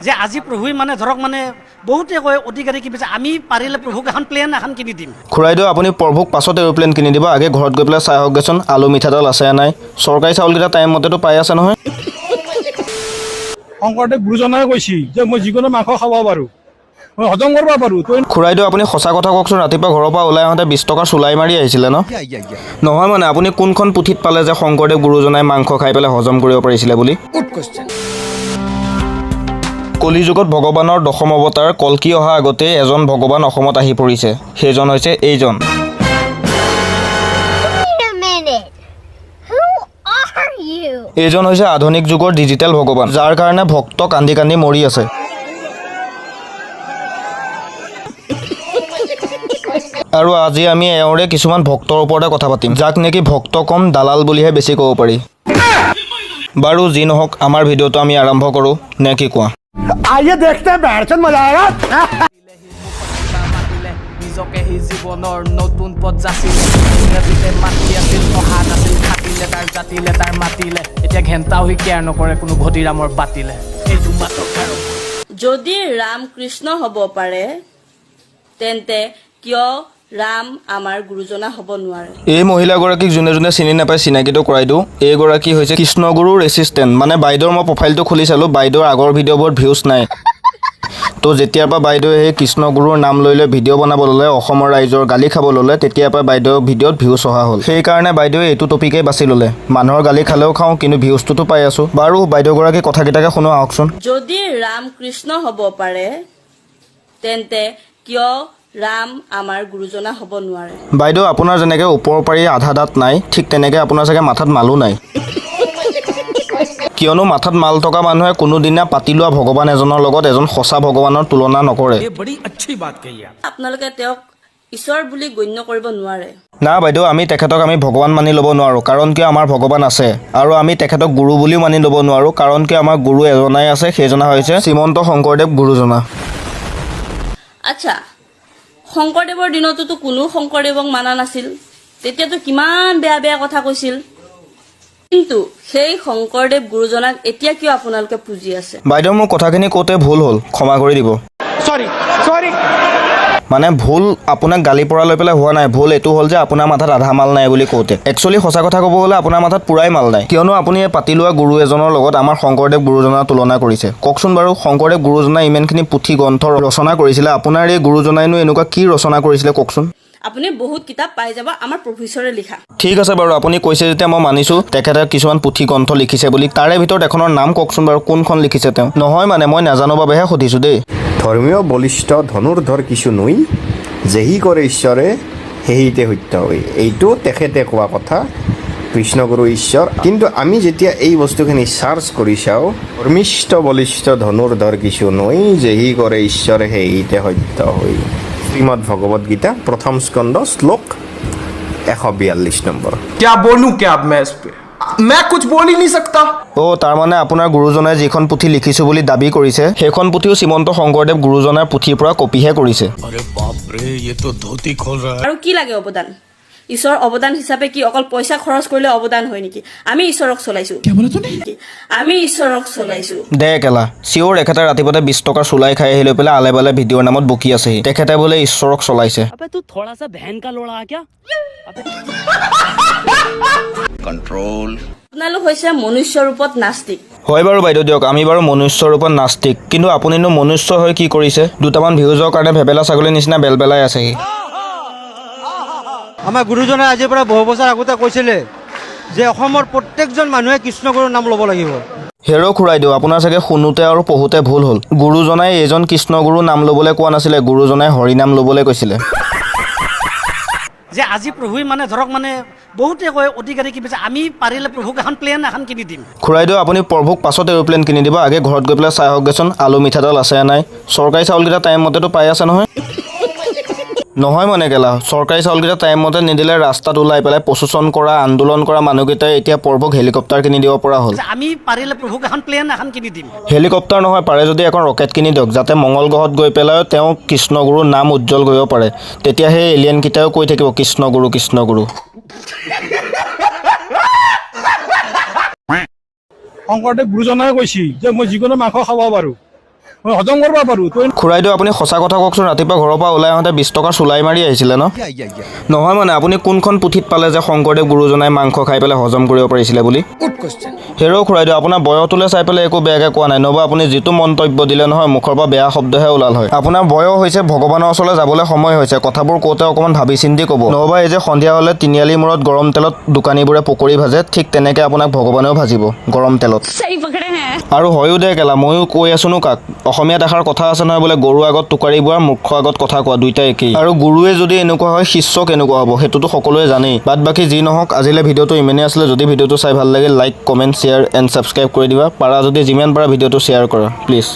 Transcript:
যে আজি প্ৰভুই মানে ধৰক মানে বহুতে কয় অধিকাৰী কি পিছে আমি পাৰিলে প্ৰভুক এখন প্লেন এখন কিনি দিম। খুৰাইদেউ আপুনি প্ৰভুক পাছত এৰোপ্লেন কিনি দিব, আগে ঘৰত গৈ পেলাই চাই আহকগৈচোন আলু মিঠাতেল আছে নাই, চৰকাৰী চাউলকেইটা টাইম মতেতো পাই আছে নহয়। শংকৰদেৱ গুৰুজনাই কৈছিল যে মই যিকোনো মাংস খাব পাৰোঁ, মই হজম কৰিব পাৰোঁ। খুৰাইদেউ আপুনি সঁচা কথা কওকচোন, ৰাতিপুৱা ঘৰৰ পৰা ওলাই আহোঁতে 20 টকাৰ চুলাই মাৰি আহিছিলে ন? নহয় মানে আপুনি কোনখন পুথিত পালে যে শংকৰদেৱ গুৰুজনাই মাংস খাই পেলাই হজম কৰিব পাৰিছিলে বুলি? কলিযুগত ভগৱানৰ দশম অৱতাৰ কল্কি অহা আগতে এজন ভগৱান অসমত আহি পৰিছে, সেইজন হৈছে এইজন। এইজন হৈছে আধুনিক যুগৰ ডিজিটেল ভগৱান, যাৰ কাৰণে ভক্ত কান্দি কান্দি মৰি আছে। আৰু আজি আমি এওঁৰে কিছুমান ভক্তৰ ওপৰতে কথা পাতিম, যাক নেকি ভক্ত কম দালাল বুলিহে বেছি ক'ব পাৰি। বাৰু যি নহওক, আমাৰ ভিডিঅ'টো আমি আৰম্ভ কৰোঁ নে কি কোৱা? आइए देखते हैं बैठचंद मजा आएगा। নিজকে সি জীৱনৰ নতুন পথ যাচিলে, ইংৰাজীতে মাতি আছিল অহা নাছিল, খাটিলে তাৰ জাতিলে তাৰ মাতিলে, এতিয়া ঘেণ্টাও সি কেয়াৰ নকৰে কোনো ঘটিৰামৰ বাতিলে। এইটো মাতক আৰু যদি ৰাম কৃষ্ণ হ'ব পাৰে তেন্তে কিয় ৰাম আমাৰ গুৰুজনা হ'ব নোৱাৰে? এই মহিলাগৰাকীক যোনে যোনে চিনি নাপায় চিনাকিটো কৰাই দিওঁ। এইগৰাকী হৈছে কৃষ্ণগুৰুৰ এছিষ্টেণ্ট, মানে বাইদেউৰ মই প্ৰফাইলটো খুলি চালোঁ, বাইদেউৰ আগৰ ভিডিঅ'বোৰত ভিউজ নাই। তো যেতিয়াৰ পৰা বাইদেৱে সেই কৃষ্ণগুৰুৰ নাম লৈ লৈ ভিডিঅ' বনাব ল'লে, অসমৰ ৰাইজৰ গালি খাব ল'লে, তেতিয়াৰ পৰা বাইদেউৰ ভিডিঅ'ত ভিউজ অহা হ'ল। সেইকাৰণে বাইদেৱে এইটো টপিকেই বাছি ল'লে, মানুহৰ গালি খালেও খাওঁ কিন্তু ভিউজটোতো পাই আছোঁ। বাৰু বাইদেউগৰাকী কথাকেইটাকে শুনো আহকচোন। যদি ৰাম কৃষ্ণ হ'ব পাৰে তেন্তে কিয় ৰাম আমাৰ গুৰুজনা হ'ব নোৱাৰে? বাইদেউ আপোনাৰ যেনেকৈ ওপৰ পাৰি আধা দাঁত নাই, ঠিক তেনেকৈ আপোনাৰ চাগে মাথাত মালো নাই। কিয়নো মাথাত মাল থকা মানুহে কোনোদিনা পাতি লোৱা ভগৱান এজনৰ লগত এজন সঁচা ভগৱানৰ তুলনা নকৰে। আপোনালোকে তেওঁক ঈশ্বৰ বুলি গণ্য কৰিব নোৱাৰে। না বাইদেউ, আমি তেখেতক আমি ভগৱান মানি ল'ব নোৱাৰোঁ, কাৰণ কিয় আমাৰ ভগৱান আছে। আৰু আমি তেখেতক গুৰু বুলিও মানি ল'ব নোৱাৰোঁ, কাৰণ কিয় আমাৰ গুৰু এজনাই আছে, সেইজনা হৈছে শ্ৰীমন্ত শংকৰদেৱ গুৰুজনা। আচ্ছা, শংকৰদেৱৰ দিনতোতো কোনো শংকৰদেৱক মানা নাছিল, তেতিয়াতো কিমান বেয়া বেয়া কথা কৈছিল, কিন্তু সেই শংকৰদেৱ গুৰুজনাক এতিয়া কিয় আপোনালোকে পুজি আছে? বাইদেউ মোৰ কথাখিনি কওঁতে ভুল হ'ল, ক্ষমা কৰি দিব। सॉरी মানে ভুল আপোনাক গালি পৰা লৈ পেলাই হোৱা নাই, ভুল এইটো হ'ল যে আপোনাৰ মাথাত আধা মাল নাই বুলি কওঁতে। একচুৱেলি সঁচা কথা ক'ব গ'লে আপোনাৰ মাথাত পূৰাই মাল নাই, কিয়নো আপুনি এই পাতি লোৱা গুৰু এজনৰ লগত আমাৰ শংকৰদেৱ গুৰুজনাৰ তুলনা কৰিছে। কওকচোন বাৰু, শংকৰদেৱ গুৰুজনাই ইমানখিনি পুথি গ্ৰন্থ ৰচনা কৰিছিলে, আপোনাৰ এই গুৰুজনাইনো এনেকুৱা কি ৰচনা কৰিছিলে কওকচোন? আপুনি বহুত কিতাপ পাই যাব আমাৰ প্ৰফেচৰে লিখা। ঠিক আছে বাৰু, আপুনি কৈছে যেতিয়া মই মানিছোঁ তেখেতে কিছুমান পুথি গ্ৰন্থ লিখিছে বুলি। তাৰে ভিতৰত এখনৰ নাম কওকচোন বাৰু, কোনখন লিখিছে তেওঁ? নহয় মানে মই নাজানো বাবেহে সুধিছোঁ দেই। ধৰ্মীয় বলিষ্ঠ ধনুৰ্ধৰ কিছু নৈ, যেহি কৰে ঈশ্বৰে সেহিতে সত্য হৈ, এইটো তেখেতে কোৱা কথা, কৃষ্ণগুৰু ঈশ্বৰ। কিন্তু আমি যেতিয়া এই বস্তুখিনি চাৰ্চ কৰি চাওঁ, ধৰ্মিষ্ঠ বলিষ্ঠ ধনুৰ্ধৰ কিছু নৈ, যেহি কৰে ঈশ্বৰে সেহিতে সত্য হৈ, শ্ৰীমদ ভগৱত গীতা প্ৰথম স্কন্ধ শ্লোক 142 নম্বৰ। क्या बोलूं क्या अब मैं इस पे, मैं कुछ बोल ही नहीं सकता। তাৰমানে আপোনাৰ গুৰুজনাই যিখন পুথি লিখিছোঁ বুলি দাবী কৰিছে, সেইখন পুথিও শ্ৰীমন্ত শংকৰদেৱ গুৰুজনাৰ পুথিৰ পৰা কপিহে কৰিছে। আৰু কি লাগে অৱদান? ঈশ্বৰৰ অৱদান হিচাপে কি অকল পইচা খৰচ কৰিলে অৱদান হয় নেকি? আমি ঈশ্বৰক চলাইছোঁ, আমি ঈশ্বৰক চলাইছোঁ। দে কেলা, চিঞৰ এখেতে ৰাতিপুৱাতে 20 টকাৰ চুলাই খাই আহি লৈ পেলাই আলে বালে ভিডিঅ'ৰ নামত বকি আছেহি, তেখেতে বোলে ঈশ্বৰক চলাইছে। अबे तू थोड़ा सा बहन का लोड़ा क्या? আপোনালোক হৈছে মনুষ্য ৰূপত নাস্তিক। হয় বাৰু বাইদেউ দিয়ক, আমি বাৰু মনুষ্য ৰূপত নাস্তিক, কিন্তু আপুনিনো মনুষ্য হৈ কি কৰিছে? দুটামান ভিউজৰ কাৰণে ভেবেলা ছাগলীৰ নিচিনা বেলবেলাই আছেহি। আমাৰ গুৰুজনাই আজিৰ পৰা বহু বছৰ আগতে কৈছিলে যে অসমৰ প্ৰত্যেকজন মানুহে কৃষ্ণগুৰুৰ নাম ল'ব লাগিব। হেৰ' খুৰাইদেউ, আপোনাৰ চাগে শুনোতে আৰু পঢ়োতে ভুল হ'ল। গুৰুজনাই এইজন কৃষ্ণগুৰু নাম ল'বলৈ কোৱা নাছিলে, গুৰুজনাই হৰিনাম ল'বলৈ কৈছিলে। যে আজি প্ৰভুই মানে ধৰক মানে বহুতে কয় অধিকাৰী কি পিছে আমি পাৰিলে প্ৰভুক এখন প্লেন এখন কিনি দিম। খুৰাইদেউ আপুনি প্ৰভুক পাছত এৰোপ্লেন কিনি দিব, আগে ঘৰত গৈ পেলাই চাই আহকগৈচোন আলু মিঠাতেল আছে নাই, চৰকাৰী চাউলকেইটা টাইম মতেতো পাই আছে নহয়। নহয় মানে কেলা, চৰকাৰী চাউলকেইটা টাইম মতে নিদিলে ৰাস্তাত ওলাই পেলাই প্ৰচেছন কৰা আন্দোলন কৰা মানুহকেইটাই এতিয়া প্ৰভুক হেলিকপ্টাৰ কিনি দিব পৰা হ'ল। আমি পাৰিলে প্ৰভুক এখন প্লেন এখন কিনি দিম। হেলিকপ্টাৰ নহয়, পাৰে যদি এখন ৰকেট কিনি দিয়ক, যাতে মংগল গ্ৰহত গৈ পেলাই তেওঁ কৃষ্ণগুৰুৰ নাম উজ্জ্বল কৰিব পাৰে, তেতিয়া সেই এলিয়েনকেইটাও কৈ থাকিব কৃষ্ণগুৰু কৃষ্ণগুৰু। শংকৰদেৱ গুৰুজনাই কৈছিল যে মই যিকোনো মাংস খাব পাৰোঁ, মই হজম কৰিব পাৰোঁ তই খুৰাইদেউ আপুনি সঁচা কথা কওকচোন, ৰাতিপুৱা ঘৰৰ পৰা ওলাই আহোঁতে 20 টকাৰ চুলাই মাৰি আহিছিলে ন? নহয় মানে আপুনি কোনখন পুথিত পালে যে শংকৰদেৱ গুৰুজনাই মাংস খাই পেলাই হজম কৰিব পাৰিছিলে বুলি? হেৰৌ খুৰাইদেউ আপোনাৰ বয়সটোলৈ চাই পেলাই একো বেয়াকৈ কোৱা নাই, নহ'বা আপুনি যিটো মন্তব্য দিলে নহয় মুখৰ পৰা বেয়া শব্দহে ওলাল হয়। আপোনাৰ বয়স হৈছে, ভগৱানৰ ওচৰলৈ যাবলৈ সময় হৈছে, কথাবোৰ কওঁতে অকণমান ভাবি চিন্তি ক'ব, নহ'বা এই যে সন্ধিয়া হ'লে তিনিআলিৰ মূৰত গৰম তেলত দোকানীবোৰে পকৰি ভাজে, ঠিক তেনেকৈ আপোনাক ভগৱানেও ভাজিব গৰম তেলত। আৰু হয়ো দে কেলা, ময়ো কৈ আছোনো কাক, অসমীয়াত এষাৰ কথা আছে নহয় বোলে, গৰু আগত টোকাৰি বোৱা, মূৰ্খ আগত কথা কোৱা, দুইটাই একেই। আৰু গুৰুৱে যদি এনেকুৱা হয় শিষ্য কেনেকুৱা হ'ব সেইটোতো সকলোৱে জানেই। বাদ বাকী যি নহওক, আজিলৈ ভিডিঅ'টো ইমানেই আছিলে। যদি ভিডিঅ'টো চাই ভাল লাগে like, comment, share and subscribe কৰি দিবা। পাৰা যদি যিমান পাৰা ভিডিঅ'টো শ্বেয়াৰ কৰা প্লিজ।